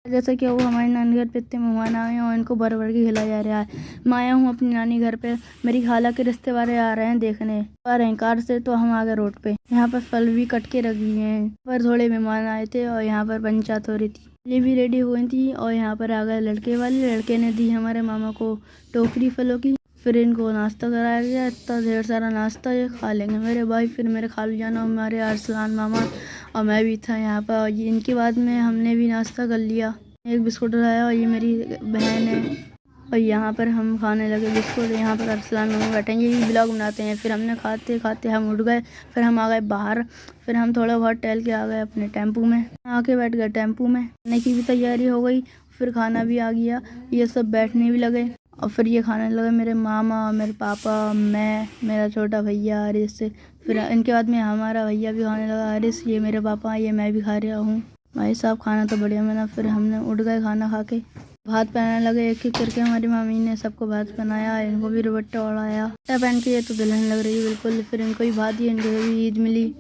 जैसा कि वो हमारे नानी घर पे इतने मेहमान आए हैं और इनको भर भर के खिलाया जा रहा है। मैं आया हूँ अपनी नानी घर पे, मेरी खाला के रिश्ते वाले आ रहे हैं देखने, आ रहे हैं कार से, तो हम आ गए रोड पे। यहाँ पर फल भी कट के रख दिए हैं, पर थोड़े मेहमान आए थे और यहाँ पर पंचायत हो रही थी। ये भी रेडी हुई थी और यहाँ पर आ गए लड़के वाले। लड़के ने दी हमारे मामा को टोकरी फलों की, फिर इनको नाश्ता कराया गया। इतना ढेर सारा नाश्ता, ये खा लेंगे मेरे भाई, फिर मेरे खालू जान और हमारे अरसलान मामा और मैं भी था यहाँ पर। और इनके बाद में हमने भी नाश्ता कर लिया, एक बिस्कुट लाया और ये मेरी बहन है और यहाँ पर हम खाने लगे बिस्कुट। यहाँ पर अरसलान मामा बैठे हैं, ये भी ब्लॉग बनाते हैं। फिर हमने खाते खाते हम उठ गए, फिर हम आ गए बाहर। फिर हम थोड़ा बहुत टहल के आ गए अपने टेम्पू में, आके बैठ गए टेम्पू में। खाने की भी तैयारी हो गई, फिर खाना भी आ गया, ये सब बैठने भी लगे और फिर ये खाने लगे मेरे मामा, मेरे पापा, मैं, मेरा छोटा भैया हरीश। फिर इनके बाद में हमारा भैया भी खाने लगा हरीश, ये मेरे पापा, ये मैं भी खा रहा हूँ। भाई साहब खाना तो बढ़िया बना। फिर हमने उठ गए खाना खा के, भात पहनने लगे एक एक करके। हमारी मामी ने सबको भात पहनाया, इनको भी दुपट्टा ओढ़ाया, पहन के ये तो दुल्हन लग रही है बिल्कुल। फिर इनको भी भात दिया, इनको भी ईद मिली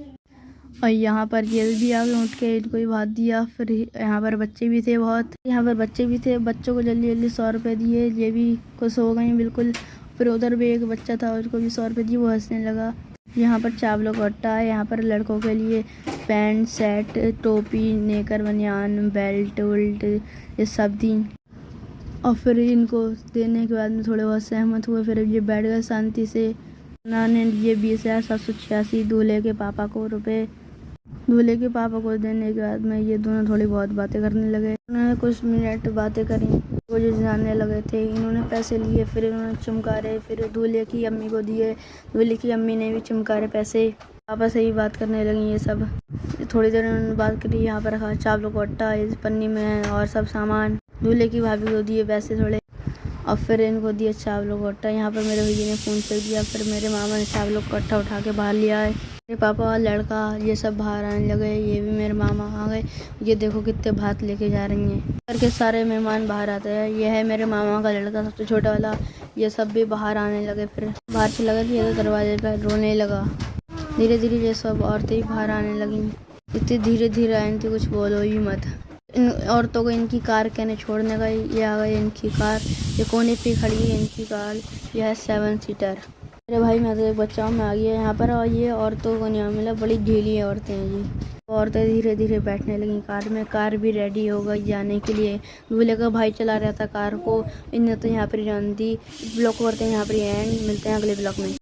और यहाँ पर ये भी आ गए उठ के, इनको भी भात दिया। फिर यहाँ पर बच्चे भी थे बहुत, यहाँ पर बच्चे भी थे, बच्चों को जल्दी जल्दी 100 रुपये दिए, ये भी खुश हो गई बिल्कुल। फिर उधर भी एक बच्चा था, उसको भी 100 रुपये दिए, वो हंसने लगा। यहाँ पर चावलों का आटा है, यहाँ पर लड़कों के लिए पैंट शर्ट टोपी नेकर बनियान बेल्ट उल्ट ये सब दी। और फिर इनको देने के बाद में थोड़े बहुत सहमत हुए, फिर ये बैठ गए शांति से। उन्होंने ये 20,786 दूल्हे के पापा को रुपए, दूल्हे के पापा को देने के बाद में ये दोनों थोड़ी बहुत बातें करने लगे। उन्होंने कुछ मिनट बातें करी, वो जो जानने लगे थे। इन्होंने पैसे लिए, फिर इन्होंने चमकारे, फिर दूल्हे की अम्मी को दिए, दूल्हे की अम्मी ने भी चमकारे पैसे। आपस से ही बात करने लगी ये सब। थोड़ी देर उन्होंने बात करी, यहाँ पर रखा चावलों का आटा इस पन्नी में और सब सामान। दूल्हे की भाभी को दिए पैसे थोड़े और फिर इनको दिया चावलों का आटा। यहाँ पर मेरे भैया ने फ़ोन कर दिया, फिर मेरे मामा ने चावलों का आटा उठा के बाहर लिया है। मेरे पापा और लड़का ये सब बाहर आने लगे, ये भी मेरे मामा आ गए। ये देखो कितने भात लेके जा रही हैं, करके सारे मेहमान बाहर आते हैं। ये है मेरे मामा का लड़का सबसे छोटा वाला, ये सब भी बाहर आने लगे। फिर बाहर से लगा कि ये तो दरवाजे पर रोने लगा। धीरे धीरे ये सब औरतें ही बाहर आने लगी, इतनी धीरे धीरे आई थी कुछ बोलो ही मत। इन औरतों को इनकी कार कहने छोड़ने गई, ये आ गई इनकी कार, ये कोने पे खड़ी है इनकी कार, यह है 7 सीटर। अरे भाई मैं तो एक बच्चा हूँ, मैं आ गया यहाँ पर और ये औरतों को नहीं मिला, बड़ी ढीली औरतें हैं ये। औरतें धीरे धीरे बैठने लगी कार में, कार भी रेडी हो गई जाने के लिए। दूल्हे का भाई चला रहा था कार को। इन्हें तो यहाँ पर जान दी। ब्लॉक करते हैं यहाँ पर एंड, मिलते हैं अगले ब्लॉक में।